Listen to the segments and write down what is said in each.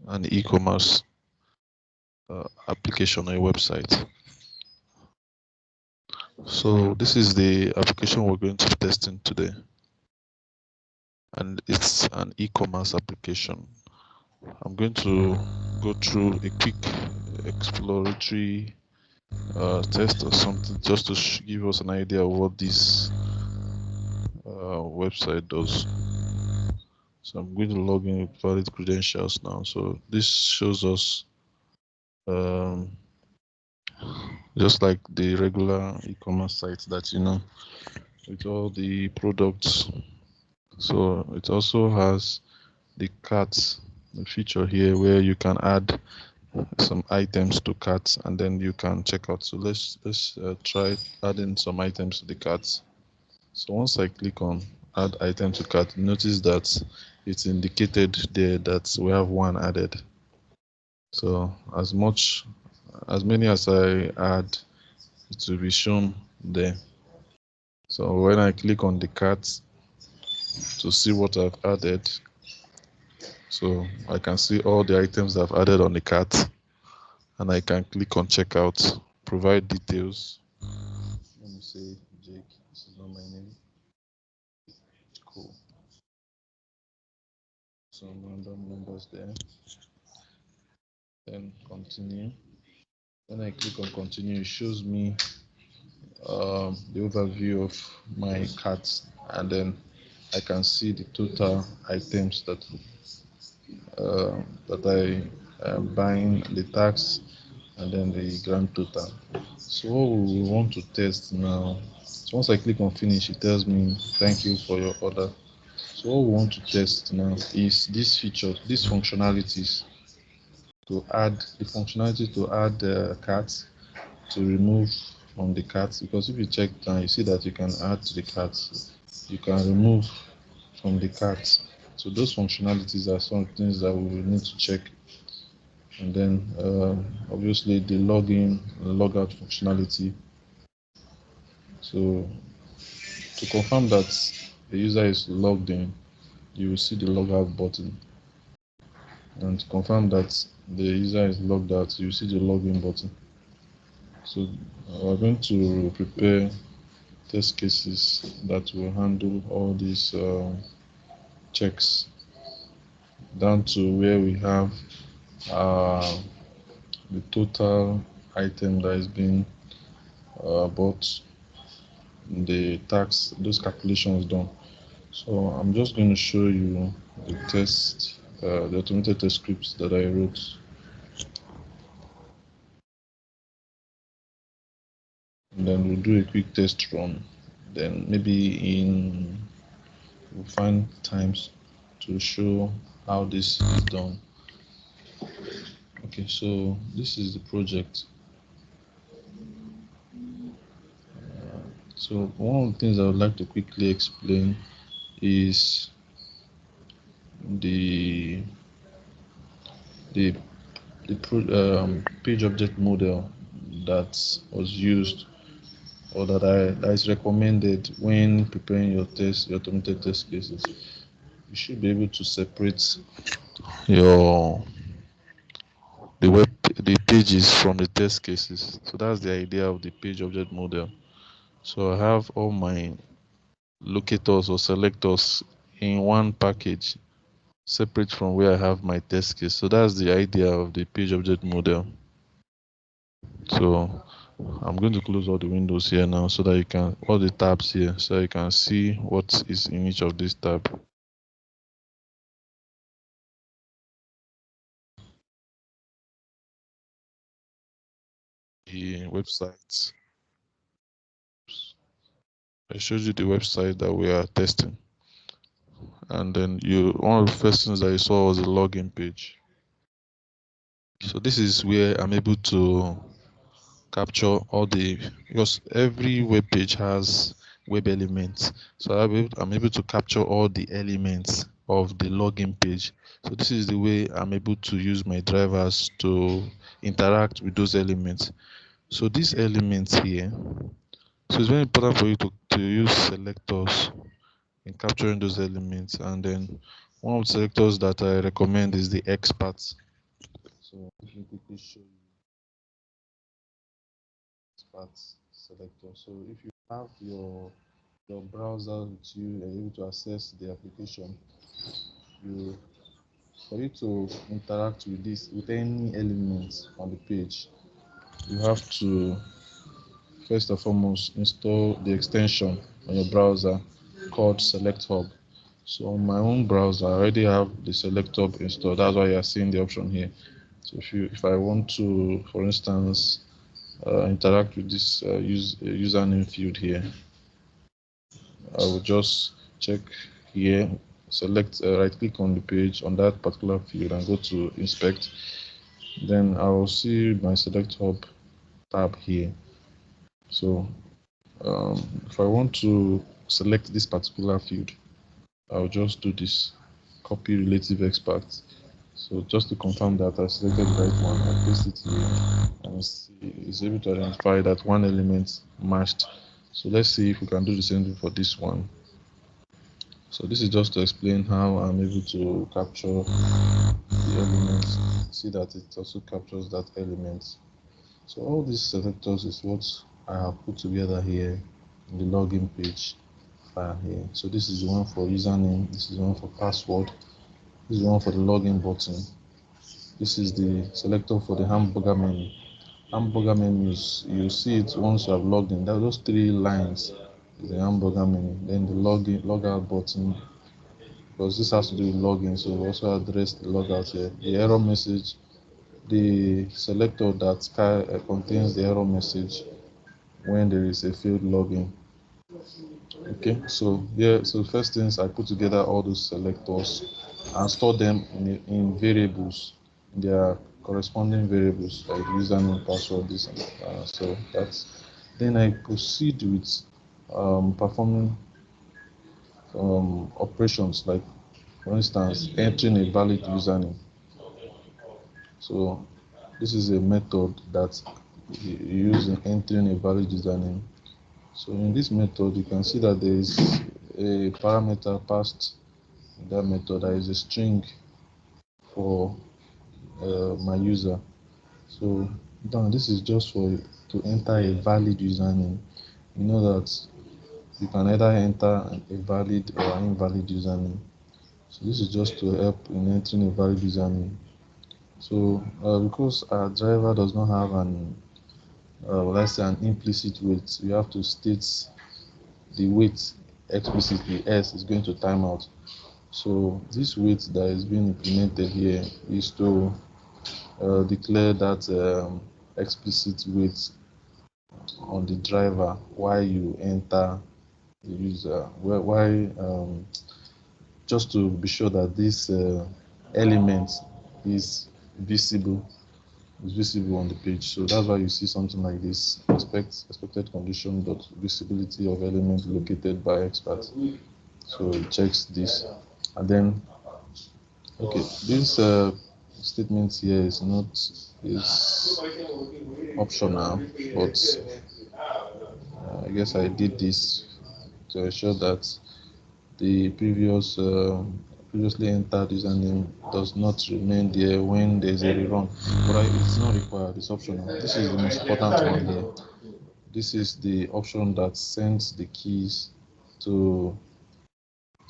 an e-commerce application or a website. So this is the application we're going to be testing today, and it's an e-commerce application. I'm going to go through a quick exploratory test or something just to give us an idea of what this website does. So I'm going to log in with valid credentials now. So this shows us um, just like the regular e-commerce sites that you know, with all the products. So it also has the carts, the feature here where you can add some items to carts and then you can check out. So let's try adding some items to the carts. So once I click on add item to cart, notice that it's indicated there that we have one added. So as many as I add, it will be shown there. So when I click on the cart to see what I've added, so I can see all the items I've added on the cart, and I can click on checkout, provide details. Let me say Jake, this is not my name. Cool. Some random numbers there. Then continue. When I click on continue, it shows me the overview of my cart, and then I can see the total items that I am buying, the tax, and then the grand total. So what we want to test now, so once I click on finish, it tells me thank you for your order. So what we want to test now is this feature, these functionalities, to add the functionality to add carts, to remove from the carts, because if you check down, you see that you can add to the carts, you can remove from the carts. So those functionalities are some things that we will need to check. And then obviously the login and logout functionality. So to confirm that the user is logged in, you will see the logout button. And to confirm that the user is logged out, you will see the login button. So we're going to prepare test cases that will handle all these checks down to where we have the total item that is being bought, the tax, those calculations done. So I'm just going to show you the test, the automated test scripts that I wrote. And then we'll do a quick test run. Then maybe we'll find times to show how this is done. Okay, so this is the project. So one of the things I would like to quickly explain is the page object model that was used, or that is recommended when preparing your automated test cases. You should be able to separate your the pages from the test cases. So that's the idea of the page object model. So I have all my locators or selectors in one package, separate from where I have my test case. So that's the idea of the page object model. So I'm going to close all the windows here now so that you can, all the tabs here, so you can see what is in each of these tabs. The website. I showed you the website that we are testing. And then one of the first things that you saw was the login page. So this is where I'm able to capture all because every web page has web elements. So I'm able to capture all the elements of the login page. So this is the way I'm able to use my drivers to interact with those elements. So these elements here, so it's very important for you to use selectors in capturing those elements. And then one of the selectors that I recommend is the expert. So let me quickly show you this part selector. So if you have your browser with you and you're able to access the application, you for you to interact with this with any elements on the page, you have to first and foremost install the extension on your browser called Select Hub. So on my own browser, I already have the Select Hub installed. That's why you are seeing the option here. So if I want to, for instance, interact with this username field here, I will just check here, select, right click on the page on that particular field and go to inspect. Then I will see my Select Hub tab here. So if I want to select this particular field, I'll just do this, copy relative expert. So just to confirm that I selected the right one, I paste it here and it's able to identify that one element matched. So let's see if we can do the same thing for this one. So this is just to explain how I'm able to capture the elements. See that it also captures that element. So all these selectors is what I have put together here in the login page file here. So this is the one for username, this is the one for password, this is the one for the login button, this is the selector for the hamburger menu. Hamburger menus, you see it once you have logged in. There are those three lines is the hamburger menu. Then the login logout button, because this has to do with login, so we also address the logout here. The error message, the selector that contains the error message when there is a failed login. Okay, so yeah, so first things I put together all those selectors and store them in variables, their corresponding variables like username, password, this and so that's. Then I proceed with performing operations like, for instance, entering a valid username. So this is a method that you use in entering a valid username. So in this method, you can see that there is a parameter passed in that method. There is a string for my user. So now this is just for to enter a valid username. You know that you can either enter a valid or invalid username. So this is just to help in entering a valid username. So because our driver does not have an let's say an implicit weight, we have to state the weight explicitly, else is going to time out. So this weight that is being implemented here is to declare that explicit weight on the driver while you enter the user. Why just to be sure that this element is visible on the page. So that's why you see something like this: expected condition dot visibility of element located by expert. So it checks this, and then okay, this statement here is not is optional, but I guess I did this to ensure that the previously entered username does not remain there when there is a rerun. But it's not required, it's optional. This is the most important one here. This is the option that sends the keys to,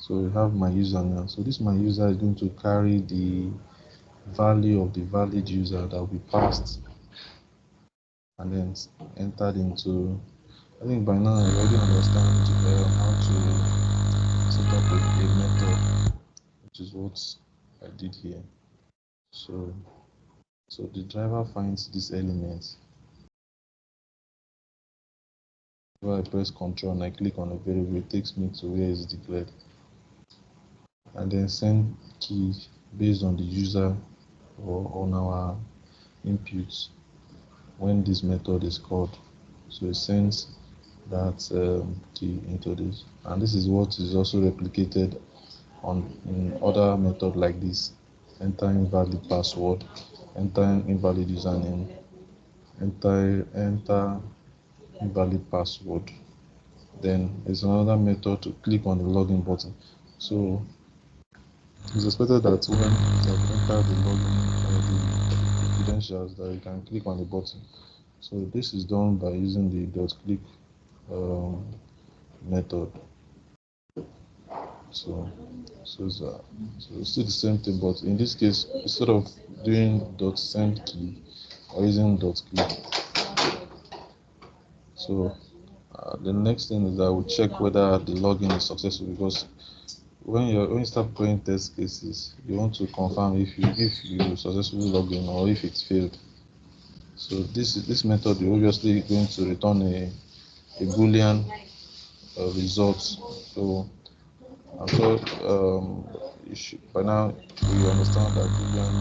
so we have my user now. So this my user is going to carry the value of the valid user that will be passed and then entered into. I think by now you already understand how to set up a method, which is what I did here. So the driver finds this element. When I press Ctrl and I click on a variable, it takes me to where it's declared, and then send key based on the user or on our inputs when this method is called. So it sends that key into this, and this is what is also replicated on in other method like this: enter invalid password, enter invalid username, enter invalid password. Then there's another method to click on the login button. So it's expected that when you have entered the login ID, credentials that you can click on the button. So this is done by using the .click method. So it's still the same thing, but in this case, instead of doing .send key or using .click, so the next thing is I will check whether the login is successful, because when you start playing test cases, you want to confirm if you successfully log in or if it failed. So this method is obviously going to return a boolean result. So I'm sure by now you understand that boolean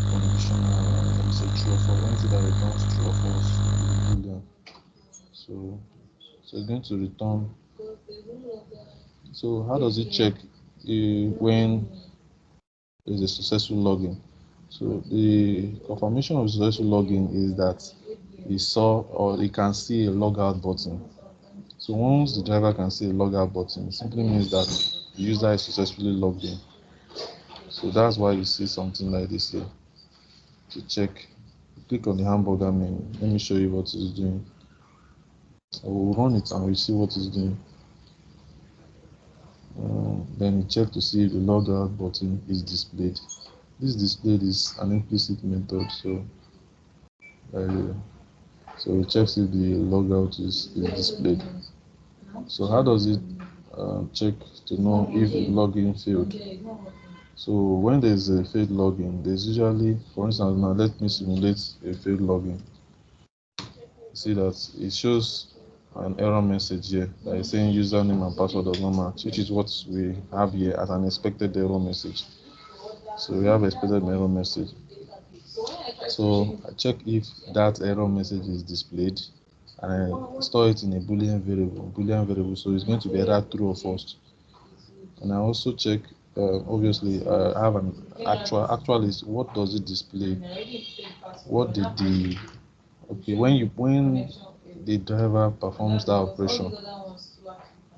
conditional, let me say true or false, anything that returns true or false is boolean. So it's going to return. So how does it check when there's a successful login? So the confirmation of successful login is that he saw or he can see a logout button. So once the driver can see a logout button, it simply means that the user is successfully logged in. So that's why you see something like this here. To check, click on the hamburger menu. Let me show you what it's doing. I will run it and we'll see what it's doing. Then you check to see if the logout button is displayed. This displayed is an implicit method, so it checks if the logout is displayed. So how does it check to know if the login failed? So when there's a failed login, there's usually, for instance, now let me simulate a failed login. See that it shows an error message here that is saying username and password does not match, which is what we have here as an expected error message. So we have expected error message. So I check if that error message is displayed, and I store it in a boolean variable. So it's going to be either true or false. And I also check, obviously, I have an actual is what does it display? What did the when the driver performs that operation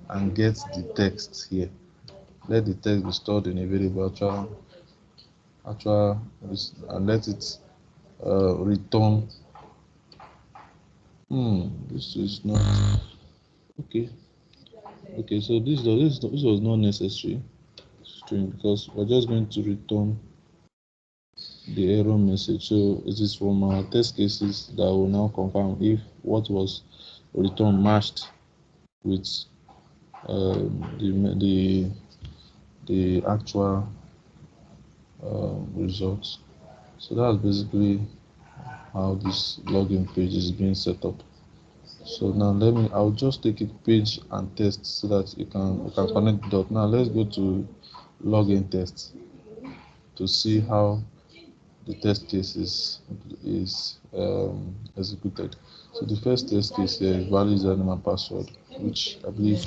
and gets the text here, let the text be stored in a variable actual and let it return. This is not okay. So this was not necessary string, because we're just going to return the error message. So it is from our test cases that will now confirm if what was returned matched with the actual results. So that's basically how this login page is being set up. So now I'll just take a page and test so that you can connect the dot. Now let's go to login test to see how the test case is executed. So the first test case here is valid username and password, which I believe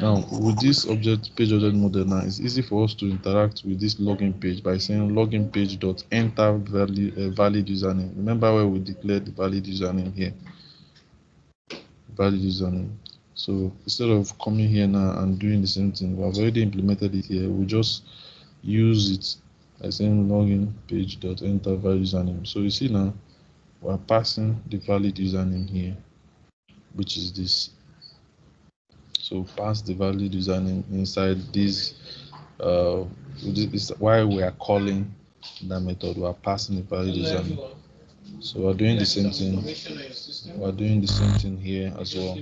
now with this page object model now, it's easy for us to interact with this login page by saying login page dot enter valid username. Remember where we declared the valid username here, valid username. So instead of coming here now and doing the same thing, we have already implemented it here. We just use it by saying login page dot enter valid username. So you see now we're passing the valid username here, which is this. So pass the valid username inside this. This why we are calling that method. We are passing the valid username. So we're doing the same thing. We're doing the same thing here as well.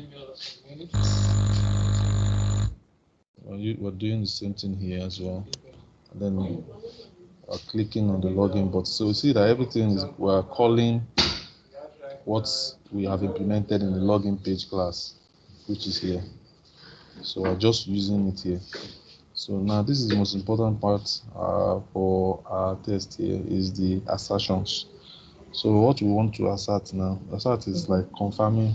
We're doing the same thing here as well. And then we're clicking on the login button. So we see that everything is we're calling what we have implemented in the login page class, which is here. So we're just using it here. So now this is the most important part for our test here is the assertions. So what we want to assert now, assert is like confirming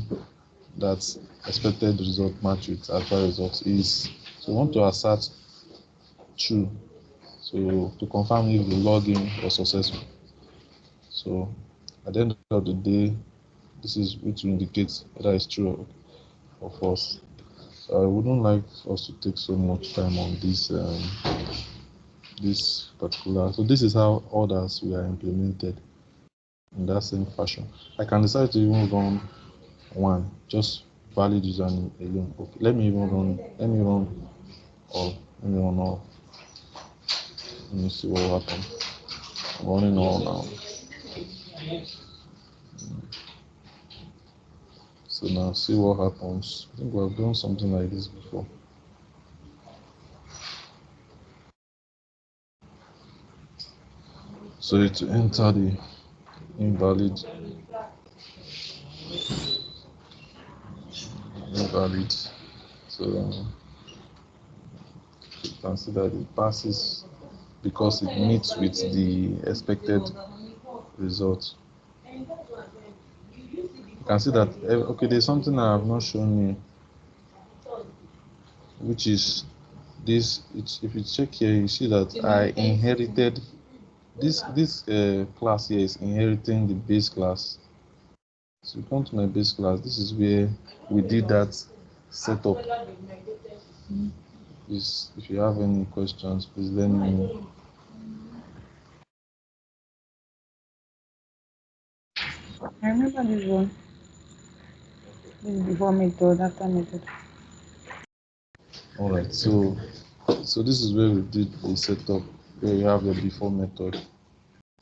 that expected result match with actual result is. So we want to assert true. So to confirm if the login was successful. So at the end of the day, this is which will indicate whether it's true or false. So I wouldn't like us to take so much time on this this particular. So this is how others were implemented in that same fashion. I can decide to even run one, just valid username alone. Okay, let me run all. Let me run all. Let me see what will happen. I'm running all now. So now see what happens. I think we have done something like this before. So to enter the invalid, so you can see that it passes because it meets with the expected result. You can see that okay, there's something I have not shown you, which is this. If you check here, you see that I inherited this class here is inheriting the base class. So you come to my base class. This is where we did that setup. Please, if you have any questions, please let me know. I remember this one. This is before method, after method. All right. So this is where we did the setup, where we have the before method,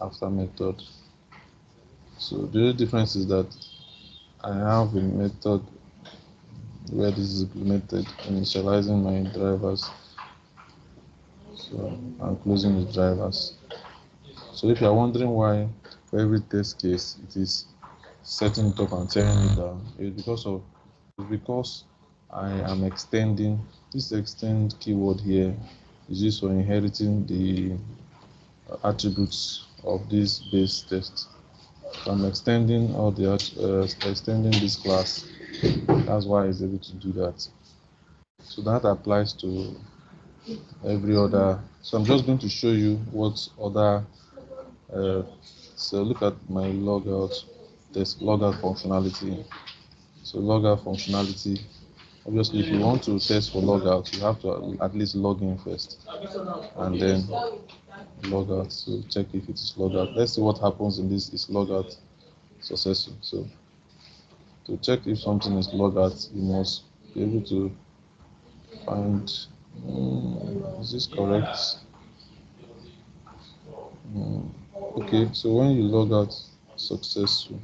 after method. So the only difference is that I have a method where this is implemented, initializing my drivers. So I'm closing the drivers. So if you are wondering why for every test case it is setting it up and tearing it down, it's because I am extending this extend keyword here is used for inheriting the attributes of this base test. So I'm extending all the extending this class. That's why it's able to do that. So that applies to every other. So I'm just going to show you what other. So look at my logout. There's logout functionality. So logout functionality. Obviously, if you want to test for logout, you have to at least log in first, and then logout. So check if it is logout. Let's see what happens in this is logout successful. So to check if something is logout, you must be able to find is this correct. Okay, so when you log out successfully,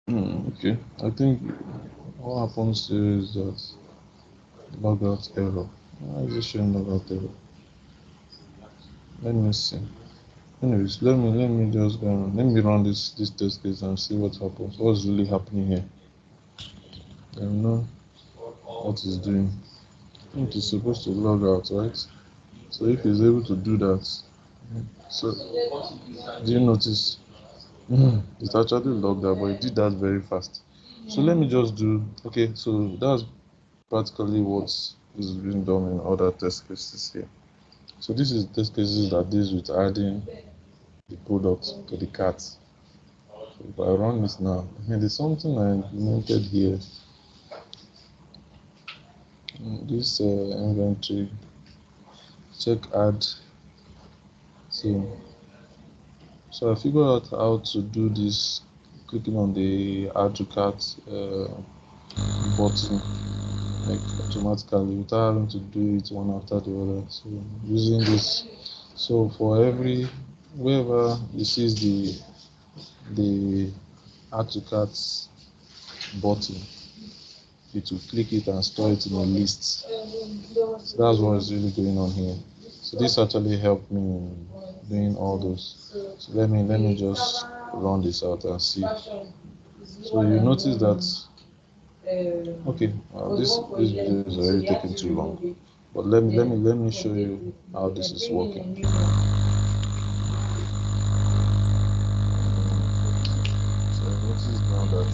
okay, I think what happens here is that logout error. Why is it showing logout error? Let me see. Anyways, let me just go on. Let me run this test case and see what happens. What's really happening here? I know what it's doing. I think it's supposed to log out, right? So if it's able to do that, so do you notice? It's actually logged out, but it did that very fast. So let me just do. Okay, so that's practically what is being done in other test cases here. So this is test cases that deals with adding the product to the cart. So if I run this now, there's something I implemented here. This inventory check add. So I figured out how to do this, clicking on the add to cart button like automatically without having to do it one after the other. So using this, so for every wherever you see the add to cart button, it will click it and store it in a list. So that's what is really going on here. So this actually helped me in doing all those. So let me just run this out and see. So you notice that okay, this video is already taking too long. But let me show you how this is working. So notice now that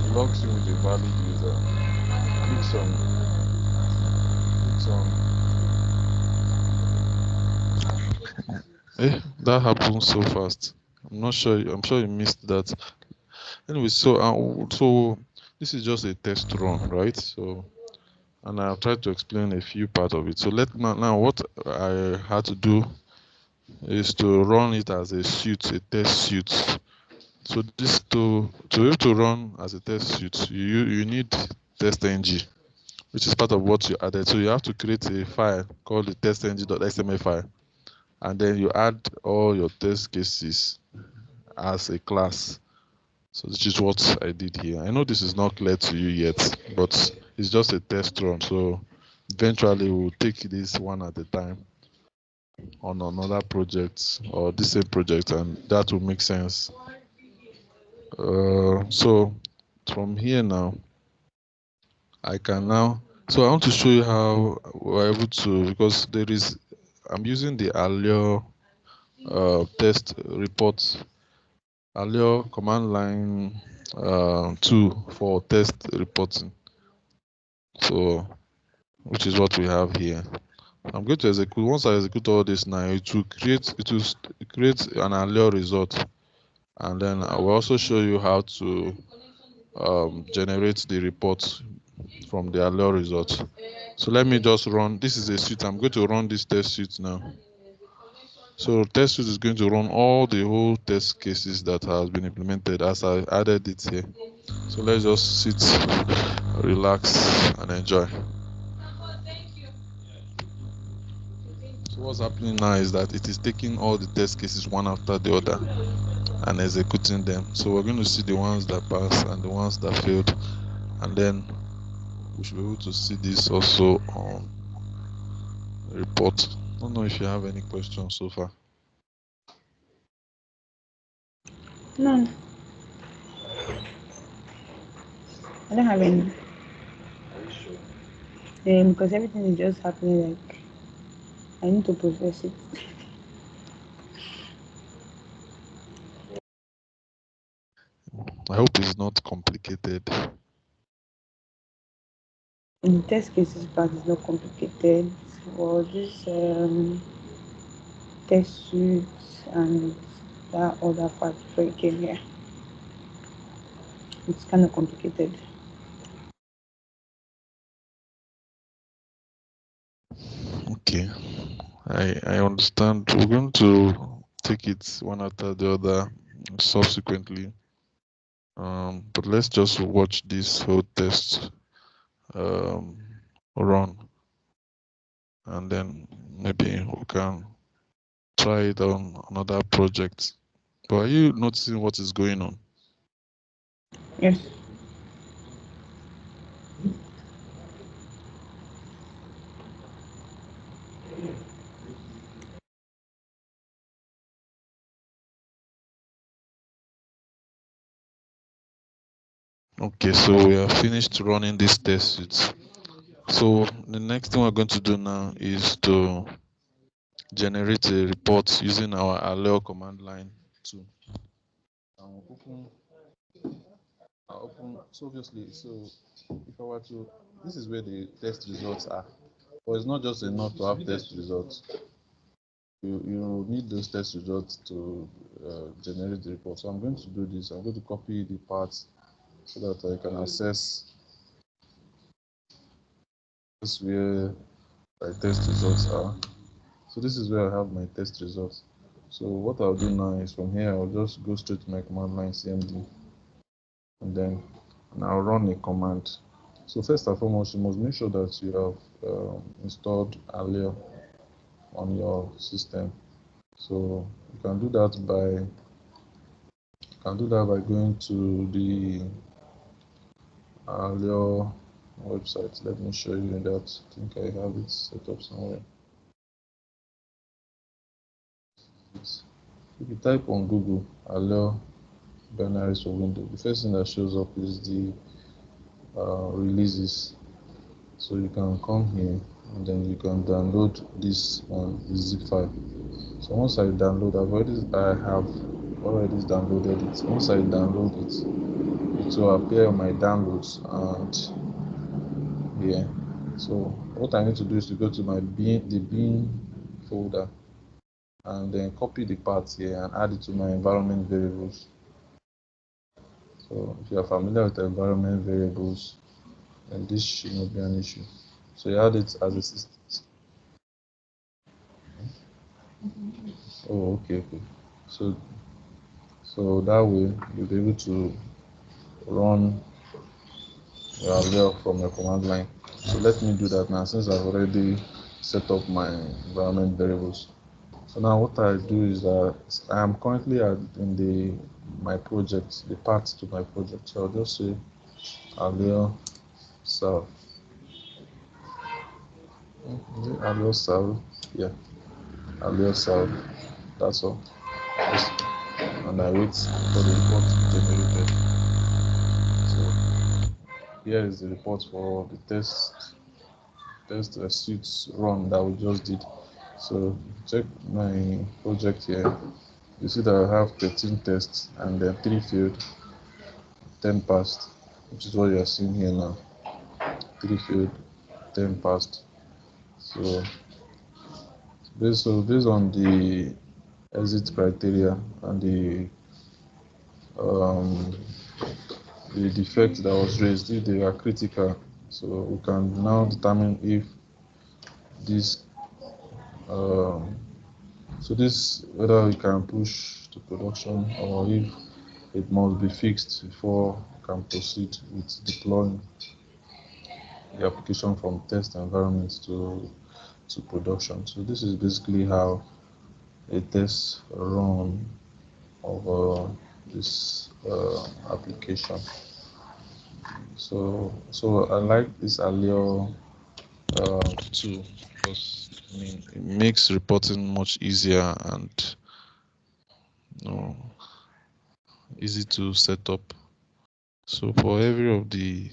it logs you with a valid user. Clicks on. That happens so fast. I'm not sure. I'm sure you missed that. Anyway, so this is just a test run, right? So, and I'll try to explain a few part of it. So now what I had to do is to run it as a suite, a test suite. So this to be able to run as a test suite, you need TestNG, which is part of what you added. So you have to create a file called the testng.xml file, and then you add all your test cases as a class. So this is what I did here. I know this is not clear to you yet, but it's just a test run. So eventually we'll take this one at a time on another project or the same project, and that will make sense. So from here now, I can now. So I want to show you how we're able to, because I'm using the Allure test reports, Allure command line tool for test reporting. So, which is what we have here. I'm going to execute. Once I execute all this now, create an Allure result, and then I will also show you how to generate the report from the Allure result. So let me just run. This is a suite. I'm going to run this test suite now. So test suite is going to run all the whole test cases that has been implemented as I added it here. So let's just sit, relax, and enjoy. So what's happening now is that it is taking all the test cases one after the other and executing them. So we're going to see the ones that passed and the ones that failed, and then we should be able to see this also on the report. I don't know if you have any questions so far. No, I don't have any. Because everything is just happening like I need to process it. I hope it's not complicated. The test cases part is not complicated. Well, this test suits and that other part before you came here, it's kind of complicated. Okay, I understand. We're going to take it one after the other subsequently. But let's just watch this whole test um, run, and then maybe we can try it on another project. But are you noticing what is going on? Yes. Okay, so we are finished running this test suite. So the next thing we're going to do now is to generate a report using our Allure command line tool. I'll open. So obviously, so if I were to, this is where the test results are. But it's not just enough to have test results. You need those test results to generate the report. So I'm going to do this. I'm going to copy the parts so that I can access this where my test results are. So this is where I have my test results. So what I'll do now is from here I'll just go straight to my command line cmd, and then I'll run a command. So first and foremost, you must make sure that you have installed Allure on your system. So you can do that by going to the Allure website. Let me show you that. I think I have it set up somewhere. If you type on Google Allure binaries for Windows, the first thing that shows up is the releases. So you can come here and then you can download this one, the zip file. So once I download, I have already downloaded it. Once I download it, it will appear on my downloads and here. So what I need to do is to go to my bin, the bin folder. and then copy the path here and add it to my environment variables. So if you are familiar with the environment variables, then this should not be an issue. So you add it as a system. Oh, okay, okay. So that way you'll be able to run your Allure from your command line. So let me do that now since I've already set up my environment variables. So now what I do is that I am currently in my project, the path to my project. So I'll just say Allure serve. Is it Allure serve? Yeah, Allure serve. That's all. Just, and I wait for the report to be generated. So here is the report for the test suits run that we just did. So check my project here. You see that I have 13 tests and then 3 failed, 10 passed, which is what you are seeing here now. 3 failed, 10 passed. So based on the exit criteria and um, the defect that was raised, if they are critical, so we can now determine if this um, this whether we can push to production or if it must be fixed before we can proceed with deploying the application from test environment to production. So this is basically how a test run of this application. So I like this Allure tool because I mean it makes reporting much easier and you know, easy to set up. So for every of the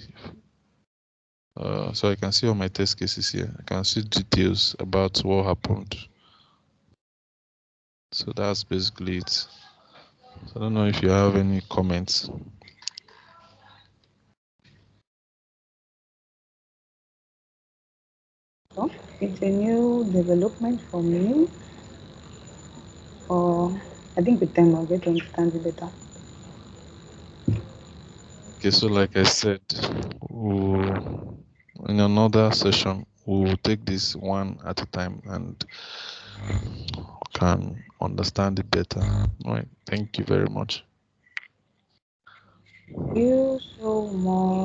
so I can see all my test cases here. I can see details about what happened. So that's basically it. So I don't know if you have any comments. So it's a new development for me, or I think with time I'll get to understand it better. Okay, so like I said, in another session, we'll take this one at a time and can understand it better. All right. Thank you very much. Thank you so much.